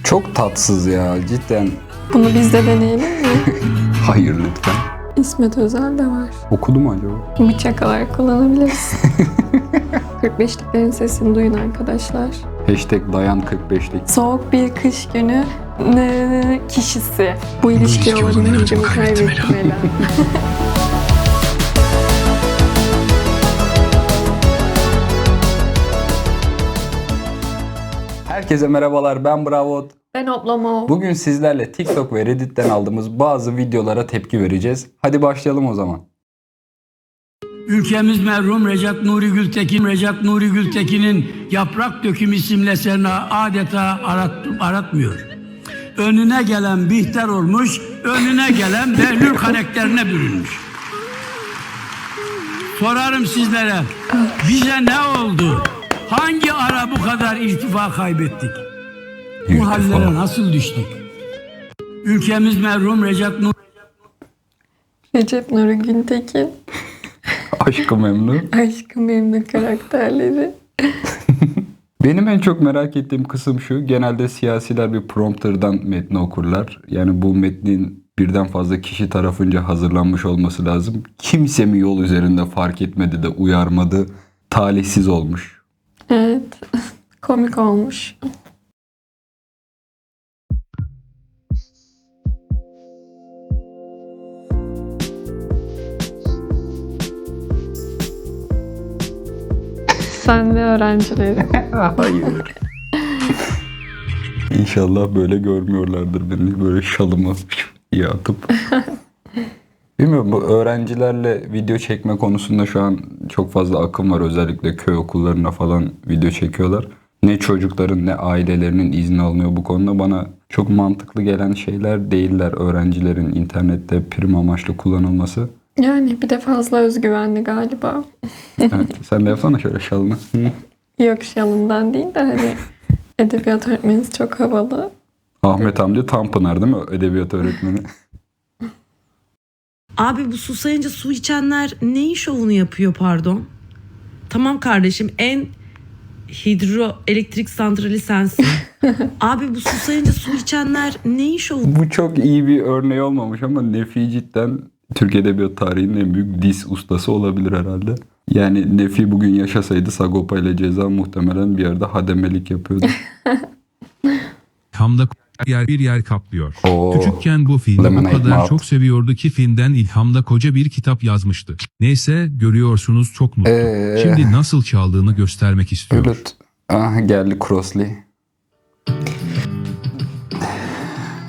Çok tatsız ya cidden. Bunu biz de deneyelim mi? Hayır lütfen. İsmet Özel de var. Okudu mu acaba? Bıçak olarak kullanabiliriz. 45'liklerin sesini duyun arkadaşlar. Hashtag dayan 45'lik. Soğuk bir kış günü kişisi. Bu ilişki olan inancımı kaybettim Ela. Herkese merhabalar, ben Bravo. Ben Oblamo. Bugün sizlerle TikTok ve Reddit'ten aldığımız bazı videolara tepki vereceğiz. Hadi başlayalım o zaman. Ülkemiz merhum Recep Nuri Gültekin'in Yaprak Dökümü isimli eserini adeta aratmıyor. Önüne gelen Bihter olmuş, önüne gelen Behlül karakterine bürünmüş. Sorarım sizlere, bize ne oldu? Hangi ara bu kadar irtifa kaybettik? Bu hallere nasıl düştük? Ülkemiz merhum Recep Nuri Gültekin. Aşk-ı Memnu. Aşk-ı Memnu karakterleri. Benim en çok merak ettiğim kısım şu. Genelde siyasiler bir prompterdan metni okurlar. Yani bu metnin birden fazla kişi tarafınca hazırlanmış olması lazım. Kimse mi yol üzerinde fark etmedi de uyarmadı? Talihsiz olmuş. Evet. Komik olmuş. Sen de öğrencileri. Hayır. İnşallah böyle görmüyorlardır beni. Böyle şalımı iyi atıp. Bilmiyorum, bu öğrencilerle video çekme konusunda şu an çok fazla akım var. Özellikle köy okullarına falan video çekiyorlar. Ne çocukların ne ailelerinin izni alınıyor bu konuda. Bana çok mantıklı gelen şeyler değiller öğrencilerin internette prim amaçlı kullanılması. Yani bir de fazla özgüvenli galiba. Evet, sen de yapsana şöyle şalını. Yok şalından değil de hani edebiyat öğretmeniniz çok havalı. Ahmet amca Tanpınar değil mi? Edebiyat öğretmeni. Abi bu susayınca su içenler neyin şovunu yapıyor pardon? Tamam kardeşim en hidroelektrik santrali sensin. Abi bu susayınca su içenler neyin şovu? Bu çok iyi bir örneği olmamış ama Nefi cidden Türk Edebiyat tarihinin en büyük diss ustası olabilir herhalde. Yani Nefi bugün yaşasaydı Sagopa ile Ceza muhtemelen bir yerde hademelik yapıyordu. İlhamda bir yer kaplıyor. Oo. Küçükken bu filmi o Lemonade kadar Mouth. çok seviyordu ki filmden ilhamda koca bir kitap yazmıştı. Neyse görüyorsunuz çok mutlu. Şimdi nasıl çaldığını göstermek istiyor. Evet. Ah, geldi Crossley.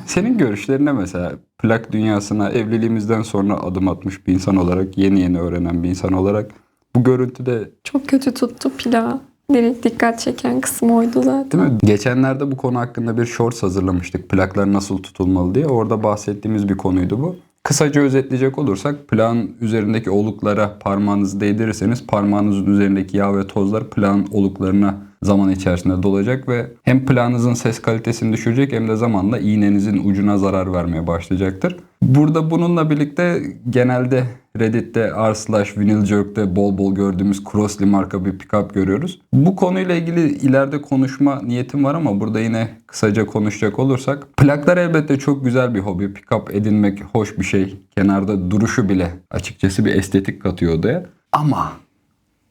Senin görüşlerine mesela plak dünyasına evliliğimizden sonra adım atmış bir insan olarak, yeni öğrenen bir insan olarak bu görüntüde Çok kötü tuttu plağı. Direkt dikkat çeken kısmı oydu zaten. değil mi? Geçenlerde bu konu hakkında bir shorts hazırlamıştık. Plaklar nasıl tutulmalı diye. Orada bahsettiğimiz bir konuydu bu. Kısaca özetleyecek olursak plağın üzerindeki oluklara parmağınızı değdirirseniz parmağınızın üzerindeki yağ ve tozlar plağın oluklarına zaman içerisinde dolacak ve hem plağınızın ses kalitesini düşürecek hem de zamanla iğnenizin ucuna zarar vermeye başlayacaktır. Burada bununla birlikte genelde Reddit'te r/Vinyl Jerk'te bol bol gördüğümüz Crossley marka bir pickup görüyoruz. Bu konuyla ilgili ileride konuşma niyetim var ama burada yine kısaca konuşacak olursak plaklar elbette çok güzel bir hobi. Pickup edinmek hoş bir şey. Kenarda duruşu bile açıkçası bir estetik katıyor odaya. Ama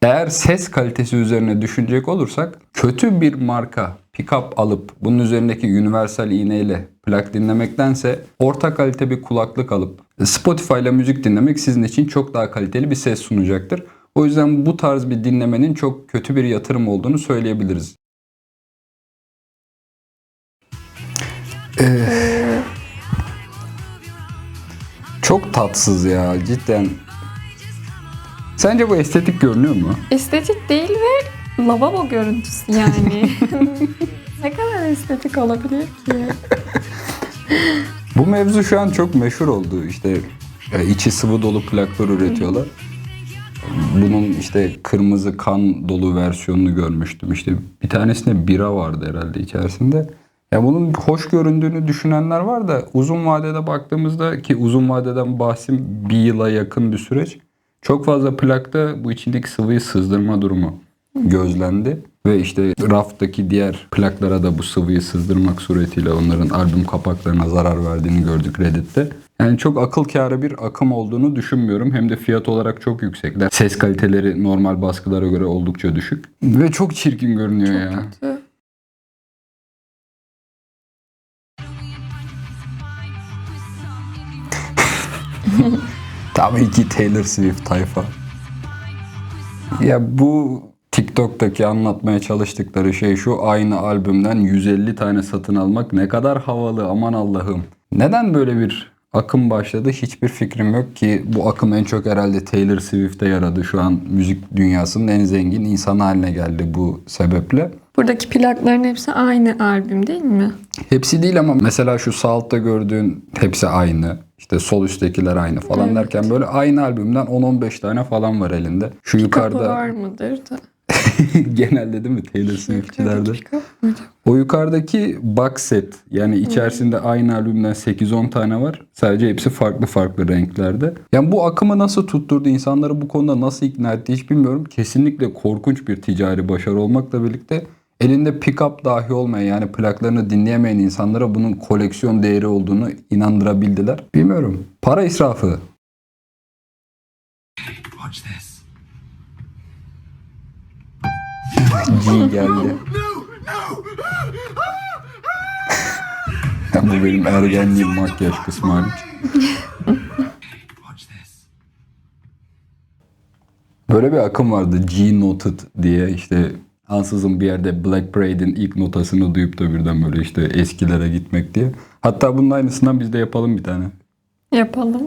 eğer ses kalitesi üzerine düşünecek olursak kötü bir marka pickup alıp bunun üzerindeki universal iğneyle plak dinlemektense orta kalite bir kulaklık alıp Spotify ile müzik dinlemek sizin için çok daha kaliteli bir ses sunacaktır. O yüzden bu tarz bir dinlemenin çok kötü bir yatırım olduğunu söyleyebiliriz. Çok tatsız ya cidden. Sence bu estetik görünüyor mu? Estetik değil ve lavabo görüntüsü yani. Ne kadar estetik olabilir ki? Bu mevzu şu an çok meşhur oldu. İşte içi sıvı dolu plaklar üretiyorlar. Bunun işte kırmızı kan dolu versiyonunu görmüştüm. İşte bir tanesinde bira vardı herhalde içerisinde. Ya bunun hoş göründüğünü düşünenler var da uzun vadede baktığımızda ki uzun vadeden bahsim bir yıla yakın bir süreç. Çok fazla plakta bu içindeki sıvıyı sızdırma durumu gözlendi. Ve işte raftaki diğer plaklara da bu sıvıyı sızdırmak suretiyle onların albüm kapaklarına zarar verdiğini gördük Reddit'te. Yani çok akıl kârı bir akım olduğunu düşünmüyorum. Hem de fiyat olarak çok yüksekler. Ses kaliteleri normal baskılara göre oldukça düşük. Ve çok çirkin görünüyor ya. Kötü. Tabii ki Taylor Swift tayfa. Ya bu TikTok'taki anlatmaya çalıştıkları şey şu: aynı albümden 150 tane satın almak ne kadar havalı, aman Allah'ım. Neden böyle bir akım başladı hiçbir fikrim yok ki bu akım en çok herhalde Taylor Swift'e yaradı. Şu an müzik dünyasının en zengin insanı haline geldi bu sebeple. Buradaki plakların hepsi aynı albüm değil mi? Hepsi değil ama mesela şu sağ altta gördüğün hepsi aynı. İşte sol üsttekiler aynı falan Evet. derken böyle aynı albümden 10-15 tane falan var elinde. Şu Kapı yukarıda var mıdır da? genelde değil mi Taylor Swift'çilerde? Yukarıdaki kapı mı acaba? O yukarıdaki box set, yani içerisinde aynı albümden 8-10 tane var. Sadece hepsi farklı farklı renklerde. Yani bu akımı nasıl tutturdu, insanları bu konuda nasıl ikna etti hiç bilmiyorum. Kesinlikle korkunç bir ticari başarı olmakla birlikte elinde pick-up dahi olmayan, yani plaklarını dinleyemeyen insanlara bunun koleksiyon değeri olduğunu inandırabildiler. Bilmiyorum. Para israfı. G geldi. Bu benim ergenliğim makyaj kısmı hariç. Böyle bir akım vardı, G Noted diye, işte ansızın bir yerde Black Parade'in ilk notasını duyup da birden böyle işte eskilere gitmek diye. Hatta bunun aynısından biz de yapalım bir tane. Yapalım.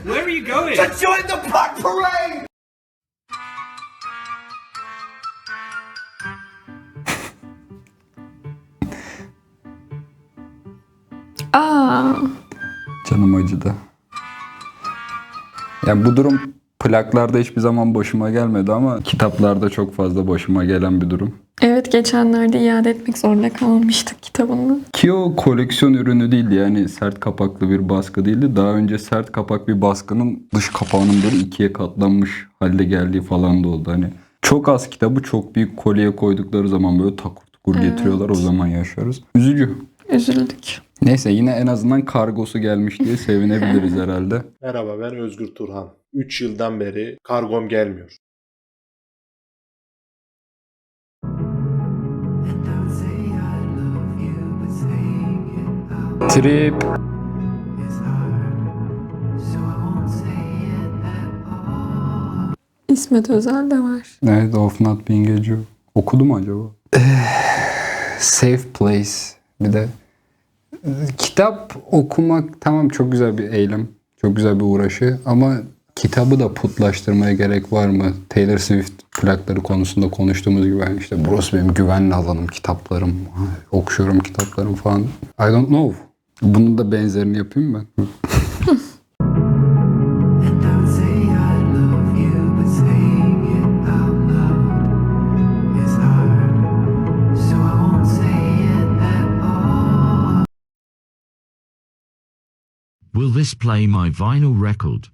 Where are you going? To join the Black Parade! Aa, Canım acıdı. Ya bu durum plaklarda hiçbir zaman başıma gelmedi ama kitaplarda çok fazla başıma gelen bir durum. evet, geçenlerde iade etmek zorunda kalmıştık kitabını. Ki o koleksiyon ürünü değildi, yani sert kapaklı bir baskı değildi. Daha önce sert kapak bir baskının dış kapağının böyle ikiye katlanmış halde geldiği falan da oldu. Hani çok az kitabı çok büyük kolyeye koydukları zaman böyle takur tukur getiriyorlar, o zaman yaşıyoruz. Üzücü. Üzüldük. Neyse, yine en azından kargosu gelmiş diye sevinebiliriz herhalde. Merhaba, ben Özgür Turhan. 3 yıldan beri kargom gelmiyor. Trip. İsmet Özel de var. Evet, Of Not Being a Jew. Okudu mu acaba? Safe Place. Bir de kitap okumak tamam, çok güzel bir eylem. Çok güzel bir uğraşı ama kitabı da putlaştırmaya gerek var mı? Taylor Swift plakları konusunda konuştuğumuz gibi, yani işte burası benim güvenli alanım, kitaplarım, okşuyorum kitaplarım falan. I don't know. Bunun da benzerini yapayım ben. Will this play my vinyl record?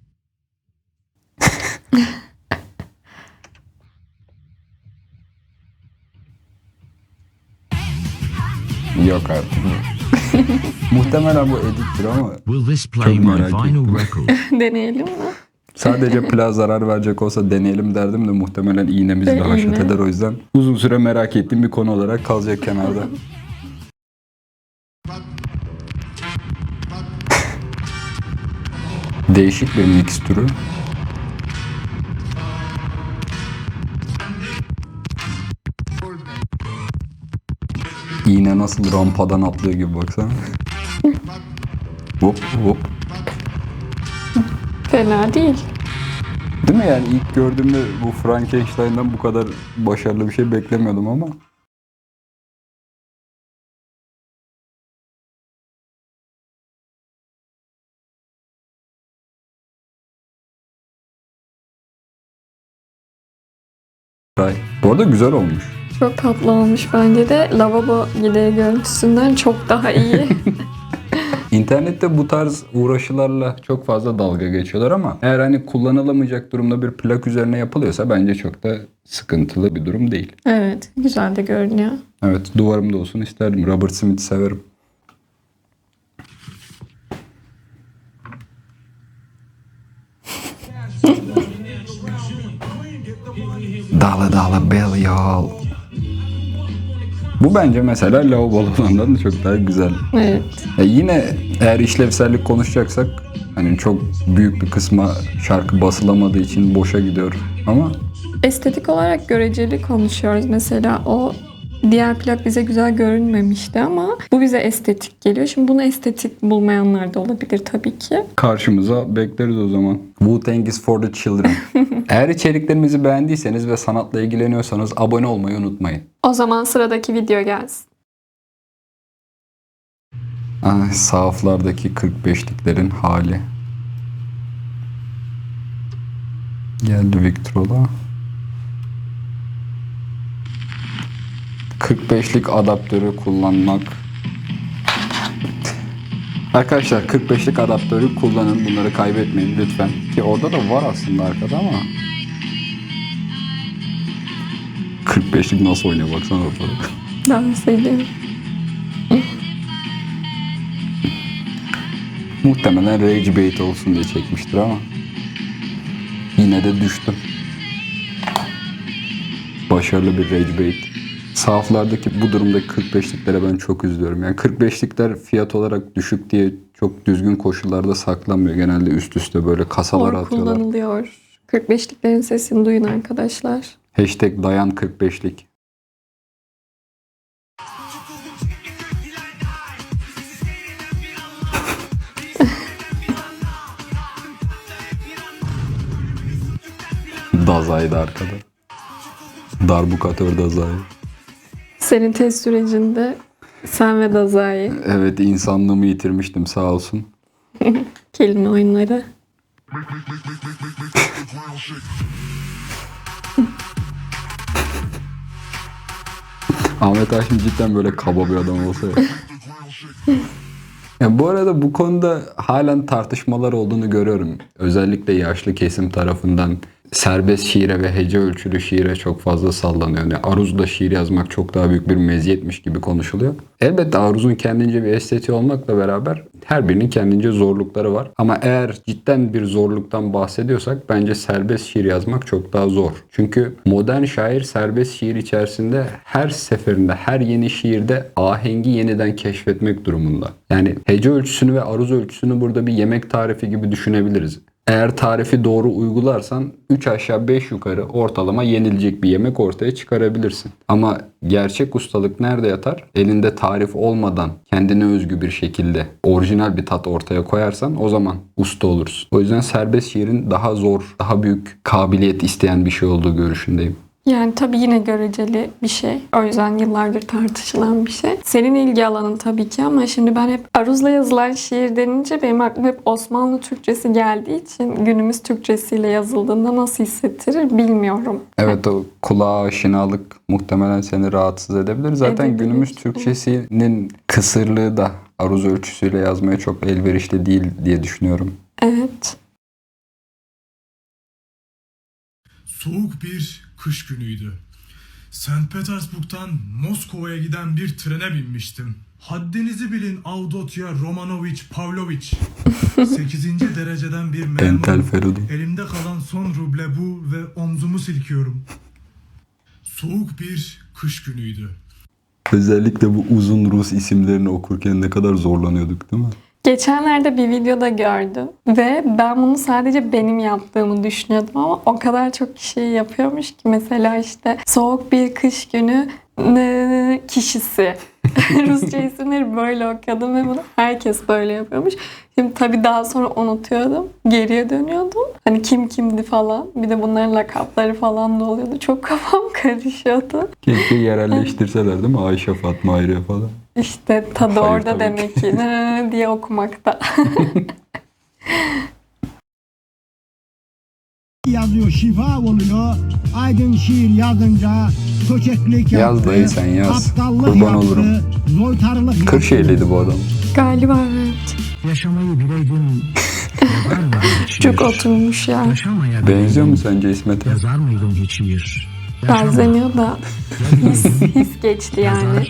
Yok artık. Muhtemelen bu edittir ama Will this play my merak vinyl ettim. record? Deneyelim mi? sadece plağa zarar verecek olsa deneyelim derdim de muhtemelen iğnemiz de İğne. haşet eder, o yüzden uzun süre merak ettiğim bir konu olarak kalacak kenarda. Değişik bir mix türü. İğne nasıl rampadan atlıyor gibi, baksana. Hop hop. Fena değil. Değil mi, yani ilk gördüğümde bu Frankenstein'dan bu kadar başarılı bir şey beklemiyordum ama. Bu arada güzel olmuş. Çok tatlı olmuş bence de. Lavabo gideği görüntüsünden çok daha iyi. İnternette bu tarz uğraşılarla çok fazla dalga geçiyorlar ama eğer hani kullanılamayacak durumda bir plak üzerine yapılıyorsa bence çok da sıkıntılı bir durum değil. Evet, güzel de görünüyor. Evet, duvarımda olsun isterdim. Robert Smith'i severim. Dağla dağla bel yol. Bu bence mesela lavabolu olandan da çok daha güzel. Evet. Yine eğer işlevsellik konuşacaksak hani çok büyük bir kısma şarkı basılamadığı için boşa gidiyor ama Estetik olarak göreceli konuşuyoruz. Mesela o diğer plak bize güzel görünmemişti ama bu bize estetik geliyor. Şimdi bunu estetik bulmayanlar da olabilir tabii ki. karşımıza bekleriz o zaman. Wu-Tang is for the children. Eğer içeriklerimizi beğendiyseniz ve sanatla ilgileniyorsanız abone olmayı unutmayın. O zaman sıradaki video gelsin. Sahaflardaki 45'liklerin hali. Geldi Victrola. 45'lik adaptörü kullanmak. Arkadaşlar 45'lik adaptörü kullanın. Bunları kaybetmeyin lütfen. Ki orada da var aslında arkada ama. 45'lik nasıl oynuyor baksana ortada. Dans ediyorum. Muhtemelen rage bait olsun diye çekmiştir ama yine de düştüm. Başarılı bir rage bait. Sahaflardaki bu durumdaki 45'liklere ben çok üzülüyorum. Yani 45'likler fiyat olarak düşük diye çok düzgün koşullarda saklanmıyor. Genelde üst üste böyle kasalara Hor atıyorlar. kullanılıyor. 45'liklerin sesini duyun arkadaşlar. Hashtag dayan 45'lik. Dazay'dı arkada. Darbukatör Dazay. Senin test sürecinde sen ve Dazai Evet, insanlığımı yitirmiştim sağ olsun. kelime oyunları. Ahmet Haşim cidden böyle kaba bir adam olsa ya. Ya bu arada bu konuda halen tartışmalar olduğunu görüyorum. Özellikle yaşlı kesim tarafından serbest şiire ve hece ölçülü şiire çok fazla sallanıyor. Yani aruzla şiir yazmak çok daha büyük bir meziyetmiş gibi konuşuluyor. Elbette aruzun kendince bir estetiği olmakla beraber her birinin kendince zorlukları var. Ama eğer cidden bir zorluktan bahsediyorsak bence serbest şiir yazmak çok daha zor. Çünkü modern şair serbest şiir içerisinde her seferinde, her yeni şiirde ahengi yeniden keşfetmek durumunda. Yani hece ölçüsünü ve aruz ölçüsünü burada bir yemek tarifi gibi düşünebiliriz. Eğer tarifi doğru uygularsan 3 aşağı 5 yukarı ortalama yenilecek bir yemek ortaya çıkarabilirsin. Ama gerçek ustalık nerede yatar? Elinde tarif olmadan kendine özgü bir şekilde orijinal bir tat ortaya koyarsan o zaman usta olursun. O yüzden serbest şiirin daha zor, daha büyük kabiliyet isteyen bir şey olduğu görüşündeyim. Yani tabii yine göreceli bir şey. O yüzden yıllardır tartışılan bir şey. Senin ilgi alanın tabii ki ama şimdi ben hep aruzla yazılan şiir denince benim aklıma hep Osmanlı Türkçesi geldiği için günümüz Türkçesiyle yazıldığında nasıl hissettirir bilmiyorum. Evet, o kulağa aşinalık muhtemelen seni rahatsız edebilir. Zaten Edebilir. günümüz Türkçesinin kısırlığı da aruz ölçüsüyle yazmaya çok elverişli değil diye düşünüyorum. Evet. Soğuk bir kış günüydü. St. Petersburg'dan Moskova'ya giden bir trene binmiştim. Haddinizi bilin Avdotya Romanovich Pavlovich. 8. dereceden bir Entel memur. Feridun. Elimde kalan son ruble bu ve omzumu silkiyorum. Soğuk bir kış günüydü. Özellikle bu uzun Rus isimlerini okurken ne kadar zorlanıyorduk değil mi? Geçenlerde bir videoda gördüm ve ben bunu sadece benim yaptığımı düşünüyordum ama o kadar çok kişi yapıyormuş ki mesela işte soğuk bir kış günü kişisi. Rusça isimleri böyle okuyordum ve bunu herkes böyle yapıyormuş. Şimdi tabii daha sonra unutuyordum. Geriye dönüyordum. Hani kim kimdi falan. Bir de bunların lakapları falan da oluyordu. Çok kafam karışıyordu. Keşke yerelleştirseler değil mi? Ayşe, Fatma, Ayre falan. İşte tadı Hayır, orada tabii demek ki diye okumakta. yazıyor, şifa oluyor. Aydın şiir yazınca köçeklik yaptı. Yaz dayı sen yaz. Aptallık Kurban yaptı, olurum. Zoytarlık yaptı. Kırşehirliydi bu adam. Galiba evet. Yaşamayı bileydim. Yazar mıydım hiç Çok bir? oturmuş ya. Yaşamaya Benziyor mu bileydim. sence İsmet'e? Yazar mıydım hiç bir? Benzemiyor da his geçti yani.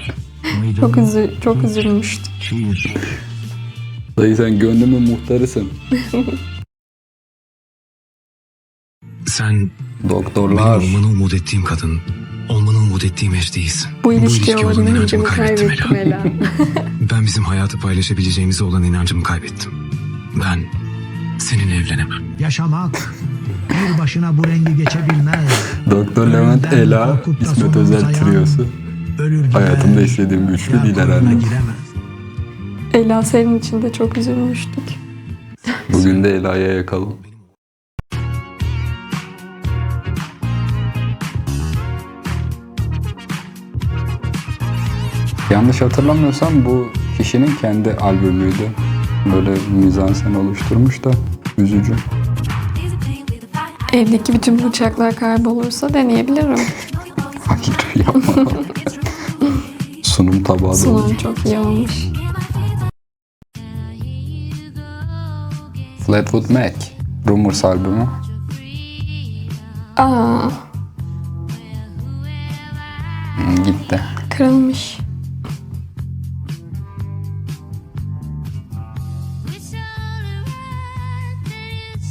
Çok üzülmüştüm. Şiir. Dayı sen gönlümün muhtarısın. Sen Doktorlar. benim olmanı umut ettiğim kadın, olmanı umut ettiğim eş değilsin. Bu ilişkiye olan inancımı inancımı kaybettim Ela. Ben bizim hayatı paylaşabileceğimize olan inancımı kaybettim. Ben seninle evlenemem. Yaşamak bir başına bu rengi geçebilmez. Doktor Levent, Ela, İsmet Özel triyosu. Ölür gider. Hayatımda istediğim üçlü değil herhalde. Giremez. Ela senin için de çok üzülmüştük. Bugün de Ela'ya yakalım. Yanlış hatırlamıyorsam bu kişinin kendi albümüydü. Böyle mizansen oluşturmuş da üzücü. Evdeki bütün bıçaklar kaybolursa deneyebilirim. Hayır yapma. Sunum tabağı da Sunum olmuş. çok iyi olmuş. Fleetwood Mac. Rumors albümü. Aa, Gitti. kırılmış.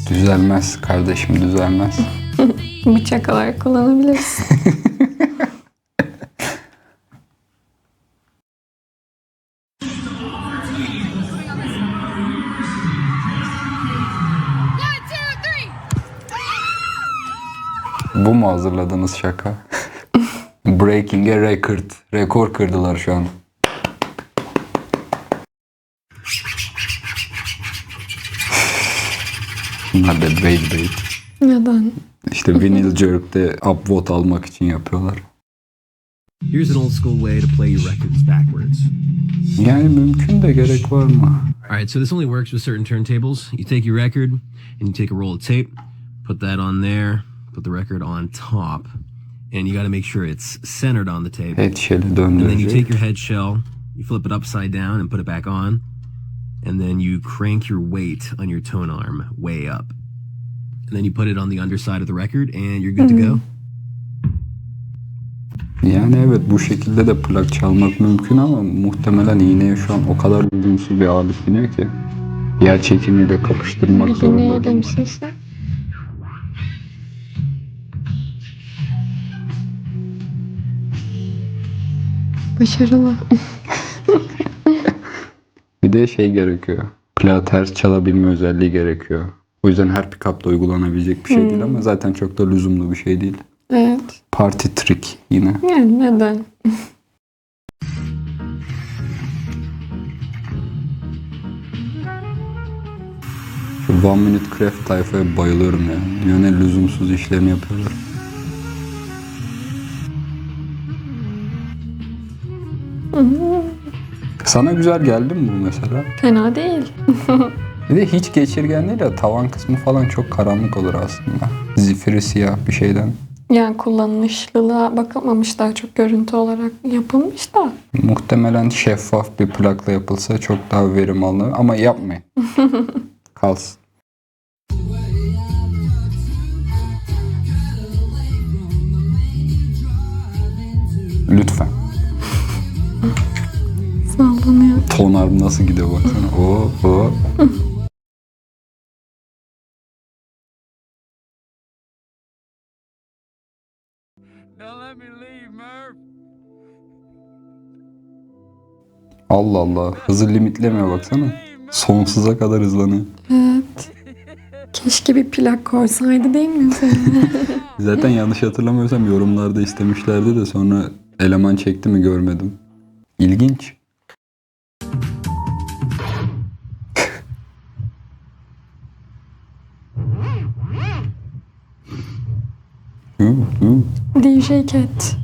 Düzelmez kardeşim, düzelmez. Bıçak olarak kullanabilirsin. Bu mu hazırladığınız şaka? Breaking a record. Rekor kırdılar şu an. Bunlar da bait. Neden? İşte vinyl jerk'te upvote almak için yapıyorlar. Here's an old school way to play your records backwards. Yani mümkün de gerek var mı? Alright, so this only works with certain turntables. You take your record and you take a roll of tape, put that on there, put the record on top, and you got to make sure it's centered on the tape. Head shell'i And then you döndürecek. take your head shell, you flip it upside down and put it back on, and then you crank your weight on your tone arm way up. And then you put it on the underside of the record and you're good to go. Yani evet bu şekilde de plak çalmak mümkün ama muhtemelen iğneye şu an o kadar lüzumsuz bir ağırlık biniyor ki. Yer çekimiyle kapıştırmak zorunda. Başarılı. Bir de şey gerekiyor. Plağı ters çalabilme özelliği gerekiyor. O yüzden her pick-up'ta uygulanabilecek bir şey değil ama zaten çok da lüzumlu bir şey değil. Evet. Party trick yine. Yani neden? Şu One Minute Craft tayfaya bayılıyorum ya. Yani lüzumsuz işlerini yapıyorlar. Sana güzel geldi mi bu mesela? Fena değil. Bir de hiç geçirgen değil ya, tavan kısmı falan çok karanlık olur aslında. Zifiri siyah bir şeyden. Yani kullanışlılığa bakılmamış, daha çok görüntü olarak yapılmış da. Muhtemelen şeffaf bir plakla yapılsa çok daha verim alınır ama yapmayın. Kalsın. Lütfen. Sallanıyor. Tonarm nasıl gidiyor baksana. Oo. Allah Allah. Hızı limitlemiyor baksana. Sonsuza kadar hızlanıyor. Evet. Keşke bir plak koysaydı değil mi? Zaten yanlış hatırlamıyorsam yorumlarda istemişlerdi de sonra eleman çekti mi görmedim. İlginç. DJ Cat.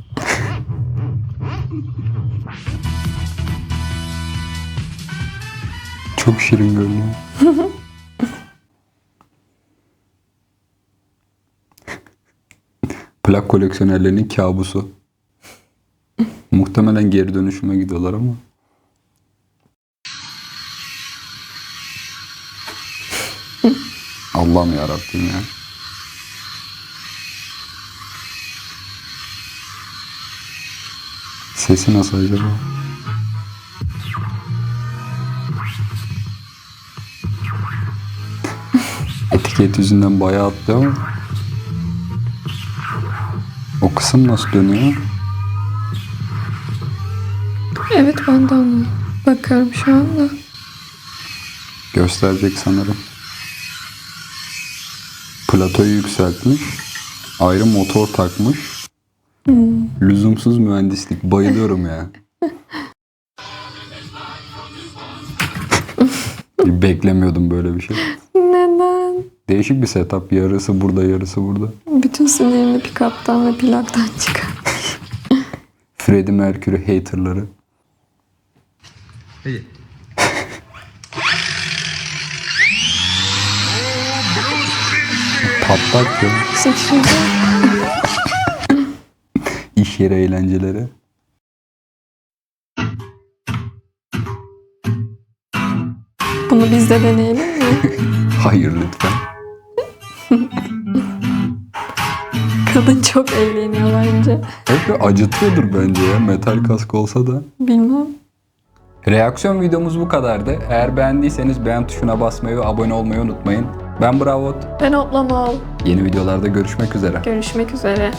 Çok şirin görünüyor. Plak koleksiyonerlerinin kabusu. Muhtemelen geri dönüşüme gidiyorlar ama. Allah'ım yarabbim ya. Sesi nasıl acaba? Etiket yüzünden bayağı atlıyor ama o kısım nasıl dönüyor? Evet, ben de onu bakıyorum şu anda. Gösterecek sanırım. Platoyu yükseltmiş. Ayrı motor takmış. Lüzumsuz mühendislik. Bayılıyorum ya. Beklemiyordum böyle bir şey. Neden? Değişik bir setup. Yarısı burada, yarısı burada. Bütün sinirini pick-up'tan ve plaktan çıkar. Freddie Mercury haterları. Patlak ya. Sıçradı. İş yeri eğlenceleri. Bunu biz de deneyelim mi? Hayır lütfen. Kadın çok eğleniyor bence. Evet ve acıtıyordur bence ya. Metal kask olsa da. Bilmem. Reaksiyon videomuz bu kadardı. Eğer beğendiyseniz beğen tuşuna basmayı ve abone olmayı unutmayın. Ben Bravot. Ben Oplamal. Yeni videolarda görüşmek üzere. Görüşmek üzere.